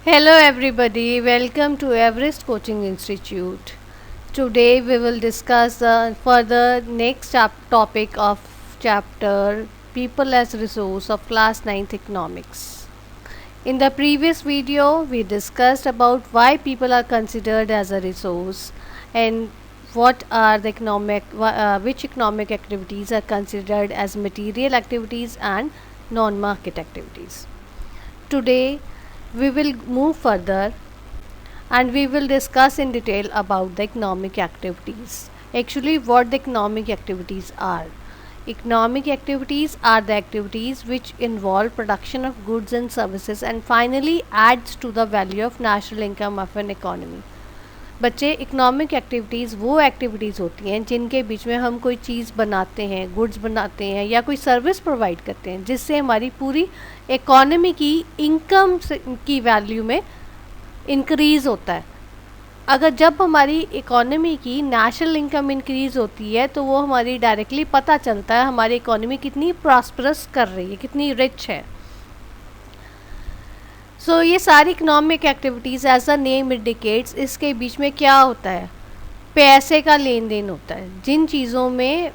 Hello everybody, welcome to Everest Coaching Institute. Today we will discuss the further next topic of chapter People as Resource of Class 9th Economics. In the previous video we discussed about why people are considered as a resource and what are the which economic activities are considered as material activities and non-market activities. Today we will move further and we will discuss in detail about the economic activities. Actually, what the economic activities are. Economic activities are the activities which involve production of goods and services and finally adds to the value of national income of an economy. बच्चे economic activities वो activities होती हैं जिनके बीच में हम कोई चीज़ बनाते हैं, गुड्स बनाते हैं या कोई सर्विस प्रोवाइड करते हैं जिससे हमारी पूरी इकोनॉमी की इनकम की वैल्यू में इंक्रीज़ होता है. अगर जब हमारी इकोनॉमी की नेशनल इनकम इंक्रीज़ होती है तो वो हमारी डायरेक्टली पता चलता है हमारी इकोनॉमी कितनी प्रॉस्परस कर रही है, कितनी रिच है. सो ये सारी economic activities as a name indicates इसके बीच में क्या होता है, पैसे का लेन देन होता है. जिन चीज़ों में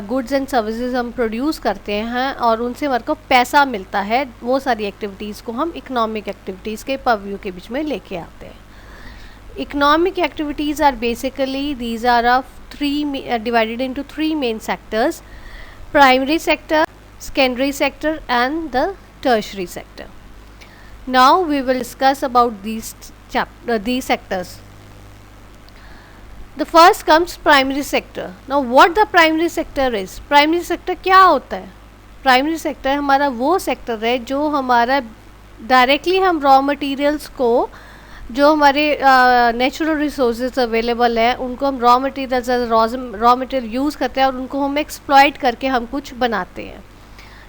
गुड्स एंड सर्विसेज हम प्रोड्यूस करते हैं और उनसे हमारे को पैसा मिलता है, वो सारी एक्टिविटीज़ को हम इकोनॉमिक एक्टिविटीज़ के पर्व्यू के बीच में लेके आते हैं. Economic activities are basically these are of divided into three main sectors: primary sector, secondary sector and the tertiary sector. Now we will discuss about these sectors. The first comes primary sector. Now what the primary sector is? Primary sector क्या होता है? Primary sector हमारा वो sector है जो हमारा directly हम raw materials को, जो हमारे नेचुरल रिसोर्सेज अवेलेबल है उनको हम रॉ मटेरियल यूज़ करते हैं और उनको हम एक्सप्लॉइट करके हम कुछ बनाते हैं.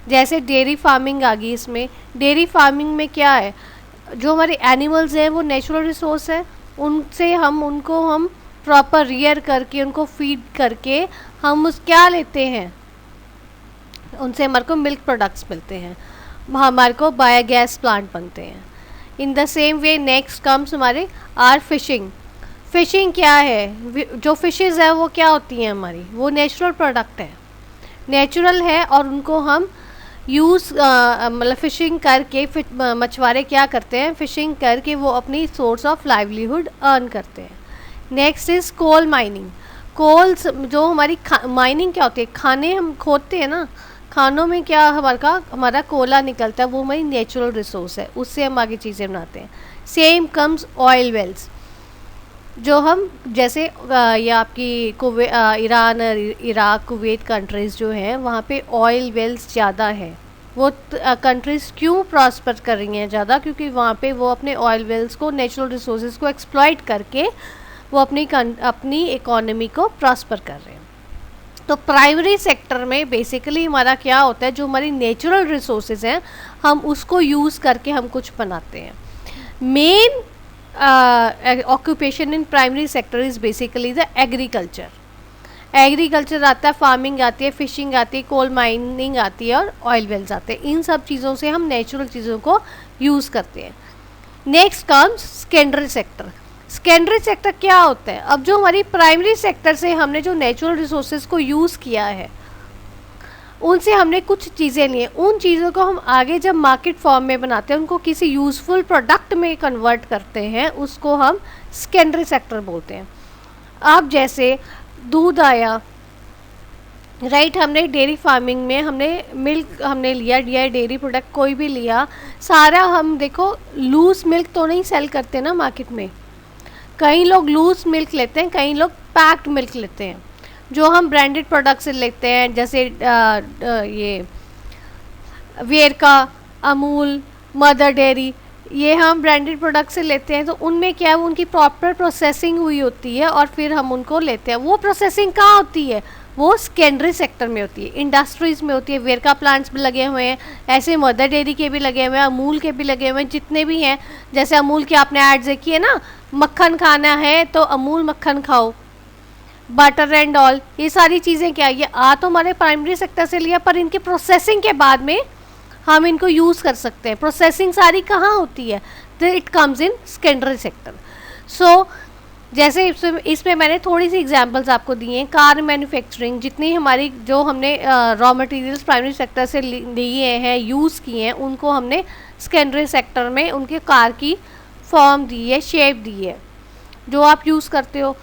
जैसे डेयरी फार्मिंग आ गई. इसमें डेयरी फार्मिंग में क्या है, जो हमारे एनिमल्स हैं वो नेचुरल रिसोर्स है, उनसे उनको हम प्रॉपर रियर करके उनको फीड करके हम क्या लेते हैं, उनसे हमारे को मिल्क प्रोडक्ट्स मिलते हैं, हमारे को बायोगैस प्लांट बनते हैं. इन the same way next comes हमारे आर फिशिंग. फिशिंग क्या है, जो फिशेज़ है वो क्या होती हैं हमारी, वो नेचुरल प्रोडक्ट है, नेचुरल है और उनको हम यूज़ मतलब फ़िशिंग करके मछुआरे क्या करते हैं, फ़िशिंग करके वो अपनी सोर्स ऑफ लाइवलीहुड अर्न करते हैं. Next is coal mining. Coals जो हमारी माइनिंग क्या होती है, खाने हम खोदते हैं ना, खानों में क्या हमारा कोला निकलता है, वो हमारी नेचुरल रिसोर्स है, उससे हम आगे चीज़ें बनाते हैं. सेम कम्स ऑयल वेल्स, जो हम जैसे ये आपकी ईरान, इराक, कुवैत कंट्रीज़ जो हैं वहाँ पे ऑयल वेल्स ज़्यादा है. वो कंट्रीज़ क्यों प्रॉस्पर कर रही हैं ज़्यादा, क्योंकि वहाँ पे वो अपने ऑयल वेल्स को, नेचुरल रिसोर्सेज को एक्सप्लॉइट करके वो अपनी इकोनॉमी को प्रॉस्पर कर रहे हैं. तो प्राइमरी सेक्टर में बेसिकली हमारा क्या होता है, जो हमारी नेचुरल रिसोर्सेज हैं हम उसको यूज़ करके हम कुछ बनाते हैं. Main occupation in primary sector is basically the agriculture. Agriculture आता है, फार्मिंग आती है, फिशिंग आती है, कोल माइनिंग आती है और ऑयल वेल्स आते हैं. इन सब चीज़ों से हम नेचुरल चीज़ों को यूज़ करते हैं. Next comes secondary sector. Secondary sector क्या होता है, अब जो हमारी प्राइमरी सेक्टर से हमने जो नेचुरल रिसोर्सेज को यूज़ किया है उनसे हमने कुछ चीज़ें ली हैं, उन चीज़ों को हम आगे जब मार्केट फॉर्म में बनाते हैं, उनको किसी यूज़फुल प्रोडक्ट में कन्वर्ट करते हैं, उसको हम सेकेंडरी सेक्टर बोलते हैं. अब जैसे दूध आया, राइट, हमने डेयरी फार्मिंग में हमने मिल्क हमने लिया डेयरी प्रोडक्ट कोई भी लिया, सारा हम देखो लूज़ मिल्क तो नहीं सेल करते ना मार्केट में. कई लोग लूज़ मिल्क लेते हैं, कई लोग पैक्ड मिल्क लेते हैं. जो हम ब्रांडेड प्रोडक्ट से लेते हैं जैसे ये वेरका, अमूल, मदर डेयरी, ये हम ब्रांडेड प्रोडक्ट से लेते हैं. तो उनमें क्या है, उनकी प्रॉपर प्रोसेसिंग हुई होती है और फिर हम उनको लेते हैं. वो प्रोसेसिंग कहाँ होती है, वो सेकेंडरी सेक्टर में होती है, इंडस्ट्रीज़ में होती है. वेरका प्लांट्स भी लगे हुए हैं, ऐसे मदर डेयरी के भी लगे हुए हैं, अमूल के भी लगे हुए हैं, जितने भी हैं. जैसे अमूल की आपने एड्स देखी है ना, मक्खन खाना है तो अमूल मक्खन खाओ, बटर एंड ऑल, ये सारी चीज़ें क्या, ये तो हमारे प्राइमरी सेक्टर से लिया, पर इनके प्रोसेसिंग के बाद में हम इनको यूज़ कर सकते हैं. प्रोसेसिंग सारी कहाँ होती है, it comes in secondary sector. So जैसे इसमें मैंने थोड़ी सी एग्जांपल्स आपको दिए हैं. कार मैन्युफैक्चरिंग, जितनी हमारी जो हमने रॉ मटेरियल्स प्राइमरी सेक्टर से लिए हैं, यूज़ किए हैं, उनको हमने सेकेंडरी सेक्टर में उनके कार की फॉर्म दी है, शेप दी है, जो आप यूज़ करते हो.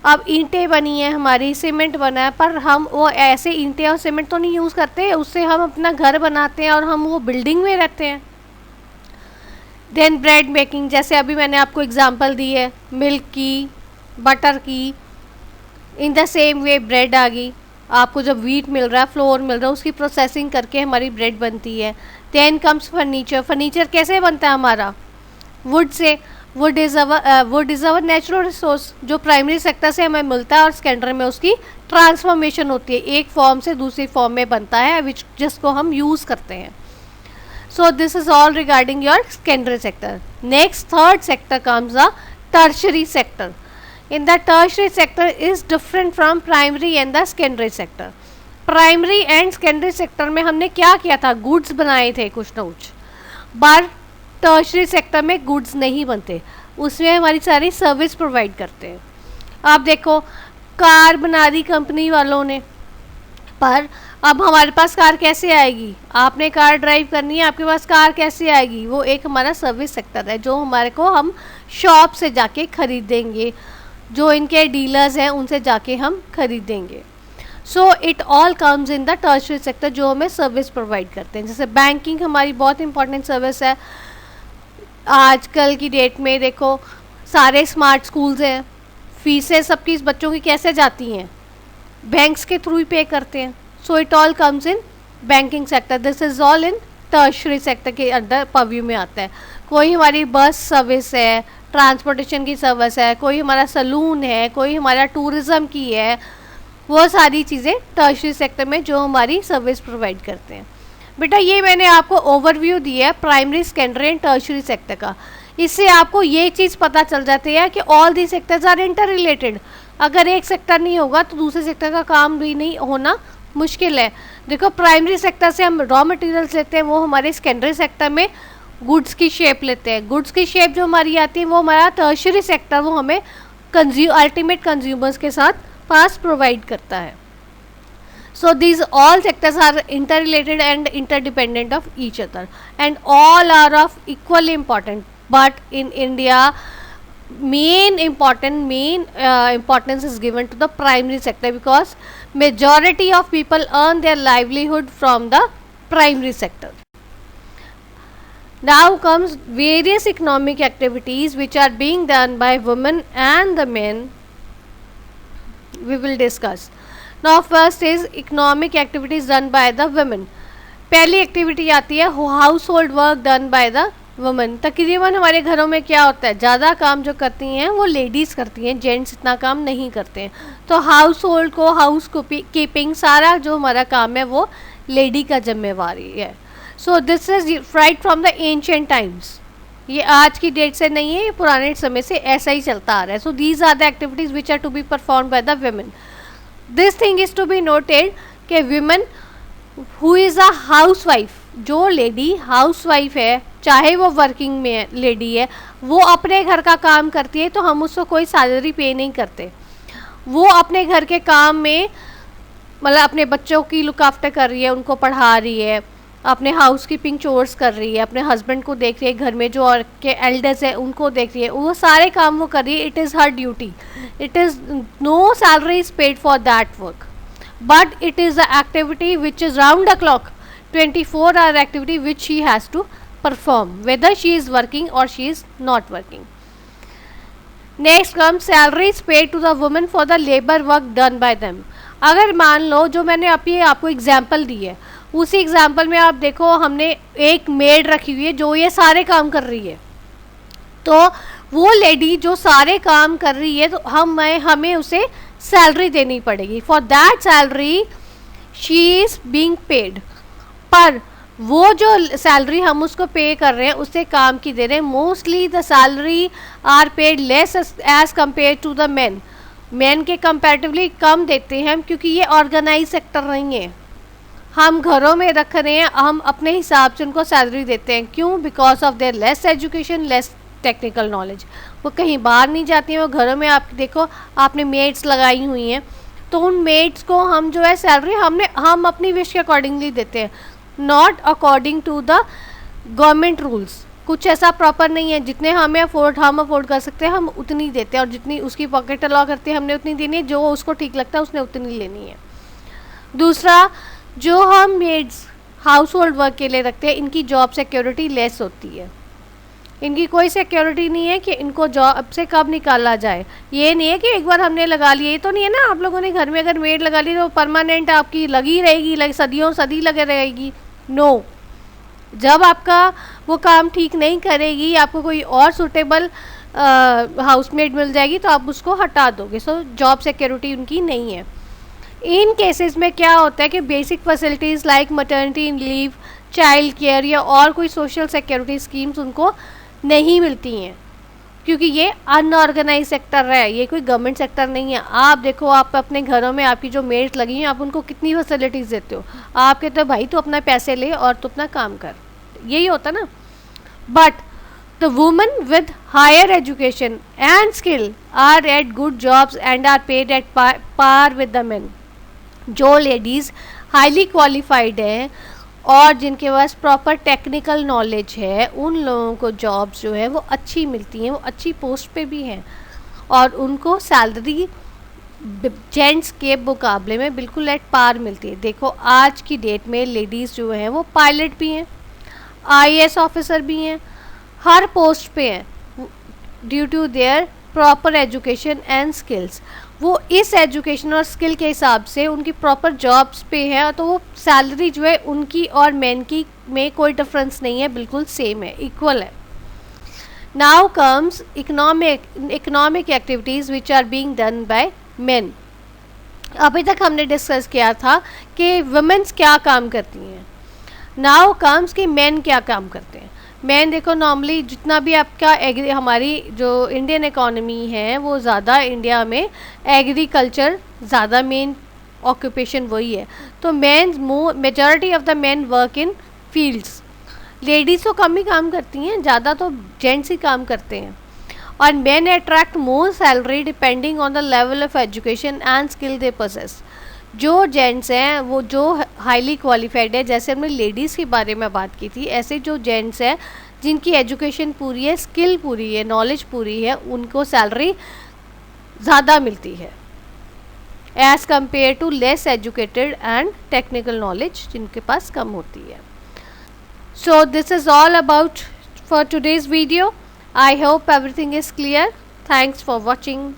अब ईंटें बनी हैं हमारी, सीमेंट बना है, पर हम वो ऐसे ईंटें और सीमेंट तो नहीं यूज़ करते, उससे हम अपना घर बनाते हैं और हम वो बिल्डिंग में रहते हैं. देन ब्रेड मेकिंग, जैसे अभी मैंने आपको एग्जांपल दी है मिल्क की, बटर की. In the same way bread आ गई. आपको जब व्हीट मिल रहा है, फ्लोर मिल रहा है, उसकी प्रोसेसिंग करके हमारी ब्रेड बनती है. Then comes furniture. फर्नीचर कैसे बनता है हमारा? Would say. Would is our natural resource, जो प्राइमरी सेक्टर से हमें मिलता है और सेकेंडरी में उसकी ट्रांसफॉर्मेशन होती है, एक फॉर्म से दूसरी फॉर्म में बनता है, जिसको हम यूज़ करते हैं. So this is all regarding your secondary sector. Next, third sector comes the tertiary sector. In the tertiary sector is different from primary and the secondary sector. Primary and secondary sector में हमने क्या किया था? Goods बनाए थे कुछ ना कुछ. But tertiary sector में goods नहीं बनते, उसमें हमारी सारी सर्विस प्रोवाइड करते हैं. आप देखो, कार बना दी कंपनी वालों ने, पर अब हमारे पास कार कैसे आएगी? आपने कार ड्राइव करनी है, आपके पास कार कैसे आएगी? वो एक हमारा सर्विस सेक्टर है, जो हमारे को हम शॉप से जाके खरीदेंगे, जो इनके डीलर्स हैं उनसे जाके हम खरीदेंगे. So it all comes in the tertiary sector, जो हमें सर्विस प्रोवाइड करते हैं. जैसे बैंकिंग हमारी बहुत इंपॉर्टेंट सर्विस है. आजकल की डेट में देखो, सारे स्मार्ट स्कूल्स हैं, फीसें सबकी बच्चों की कैसे जाती हैं? बैंक्स के थ्रू ही पे करते हैं. So it all comes in banking sector. This is all in tertiary sector के अंडर परव्यू में आता है. कोई हमारी बस सर्विस है, ट्रांसपोर्टेशन की सर्विस है, कोई हमारा सलून है, कोई हमारा टूरिज़्म की है, वो सारी चीज़ें टर्शियरी सेक्टर में जो हमारी सर्विस प्रोवाइड करते हैं. बेटा ये मैंने आपको ओवरव्यू दिया है primary, secondary and tertiary sector का. इससे आपको ये चीज़ पता चल जाती है कि all the sectors are interrelated. अगर एक सेक्टर नहीं होगा तो दूसरे सेक्टर का काम भी नहीं होना मुश्किल है. देखो, प्राइमरी सेक्टर से हम रॉ मटेरियल्स लेते हैं, वो हमारे सेकेंडरी सेक्टर में गुड्स की शेप लेते हैं. गुड्स की शेप जो हमारी आती है वो हमारा टर्शियरी सेक्टर वो हमें अल्टीमेट कंज्यूमर्स के साथ पास प्रोवाइड करता है. So these all sectors are interrelated and interdependent of each other, and all are of equally important. But in India, main importance is given to the primary sector, because majority of people earn their livelihood from the primary sector. Now comes various economic activities which are being done by women and the men. We will discuss. Now first is economic activities done by the women. पहली activity आती है house hold work done by the women. तकरीबन हमारे घरों में क्या होता है, ज़्यादा काम जो करती हैं वो लेडीज़ करती हैं, जेंट्स इतना काम नहीं करते हैं. तो हाउस होल्ड को, हाउस कीपिंग, सारा जो हमारा काम है वो लेडी का जिम्मेवारी है. So this is right from the ancient times. ये आज की डेट से नहीं है, ये पुराने समय से ऐसा ही चलता आ रहा है. So these are the activities which are to be perform by the women. This thing is to be noted कि women who is a housewife, जो लेडी हाउस वाइफ है, चाहे वो वर्किंग में लेडी है, वो अपने घर का काम करती है तो हम उसको कोई सैलरी पे नहीं करते. वो अपने घर के काम में, मतलब अपने बच्चों की लुक आफ्टर कर रही है, उनको पढ़ा रही है, अपने हाउस कीपिंग चोर्स कर रही है, अपने हस्बैंड को देख रही है, घर में जो और के एल्डर्स है उनको देख रही है, वो सारे काम वो कर रही है. It is her duty. It is no salary is paid for that work, but it is the activity which is round the clock 24-hour activity which she has to perform, whether she is working or she is not working. Next comes salaries paid to the women for the labor work done by them. अगर मान लो, जो मैंने अभी आपको example दी है, उसी example में आप देखो हमने एक मेड रखी हुई है जो ये सारे काम कर रही है. तो वो लेडी जो सारे काम कर रही है तो हमें उसे सैलरी देनी पड़ेगी. For that salary she is being paid. पर वो जो सैलरी हम उसको पे कर रहे हैं उससे काम की दे रहे हैं. Mostly the salary are paid less as compare to the man. Man के कंपैरेटिवली कम देते हैं क्योंकि ये ऑर्गेनाइज सेक्टर नहीं है. हम घरों में रख रहे हैं, हम अपने हिसाब से उनको सैलरी देते हैं। क्यों? Because of their less education, less technical knowledge. वो कहीं बाहर नहीं जाती हैं, वो घरों में आप देखो, आपने मेड्स लगाई हुई हैं, तो उन मेड्स को हम जो है सैलरी हम अपनी विश के अकॉर्डिंगली देते हैं, not according to the government rules. कुछ ऐसा प्रॉपर नहीं है, जितने हम अफोर्ड कर सकते हैं हम उतनी देते हैं, और जितनी उसकी पॉकेट अलाउ करती है हमने उतनी देनी है, जो उसको ठीक लगता है उसने उतनी लेनी है। दूसरा, जो हम मेड्स हाउस होल्ड वर्क के लिए रखते हैं, इनकी जॉब सिक्योरिटी लेस होती है। इनकी कोई सिक्योरिटी नहीं है कि इनको जॉब से कब निकाला जाए। ये नहीं है कि एक बार हमने लगा लिया, ये तो नहीं है ना, आप लोगों ने घर में अगर मेड लगा ली तो परमानेंट आपकी लगी रहेगी, सदियों सदी लगे रहेगी। नो, जब आपका वो काम ठीक नहीं करेगी, आपको कोई और सूटेबल हाउसमेड मिल जाएगी तो आप उसको हटा दोगे। सो जॉब सिक्योरिटी उनकी नहीं है। इन केसेस में क्या होता है कि basic facilities like maternity leave, child care या और कोई सोशल सिक्योरिटी स्कीम्स उनको नहीं मिलती हैं, क्योंकि ये अनऑर्गेनाइज सेक्टर है, ये कोई गवर्नमेंट सेक्टर नहीं है। आप देखो, आप अपने घरों में आपकी जो मेड्स लगी हैं, आप उनको कितनी फैसिलिटीज़ देते हो। आप कहते हो भाई तू अपना पैसे ले और तू अपना काम कर, यही होता ना। But the women with higher education and skill are at good jobs and are paid at par with the men. जो लेडीज़ हाईली क्वालिफाइड हैं और जिनके पास प्रॉपर टेक्निकल नॉलेज है, उन लोगों को जॉब्स जो है वो अच्छी मिलती हैं, वो अच्छी पोस्ट पे भी हैं, और उनको सैलरी जेंट्स के मुकाबले में बिल्कुल एट पार मिलती है। देखो, आज की डेट में लेडीज़ जो हैं वो पायलट भी हैं, आईएएस ऑफिसर भी हैं, हर पोस्ट पे हैं, due to their proper education and skills. वो इस एजुकेशन और स्किल के हिसाब से उनकी प्रॉपर जॉब्स पे है, तो वो सैलरी जो है उनकी और मैन की में कोई डिफरेंस नहीं है, बिल्कुल सेम है, इक्वल है। Now comes economic activities which are being done by men. अभी तक हमने डिस्कस किया था कि वुमेन्स क्या काम करती हैं। नाउ कम्स कि मेन क्या काम करते हैं। मैन देखो, नॉर्मली जितना भी आपका हमारी जो इंडियन इकोनॉमी है वो ज़्यादा इंडिया में एग्रीकल्चर ज़्यादा मेन ऑक्यूपेशन वही है, तो majority of the main work in fields. Ladies तो कम ही काम करती हैं, ज़्यादा तो जेंट्स ही काम करते हैं। और men attract more salary depending on the level of education and skill they possess. जो जेंट्स हैं वो जो हाईली क्वालिफाइड है, जैसे हमने लेडीज़ के बारे में बात की थी, ऐसे जो जेंट्स हैं जिनकी एजुकेशन पूरी है, स्किल पूरी है, नॉलेज पूरी है, उनको सैलरी ज़्यादा मिलती है as compare to less educated and technical knowledge जिनके पास कम होती है। So this is all about for today's video. I hope everything is clear. Thanks for watching.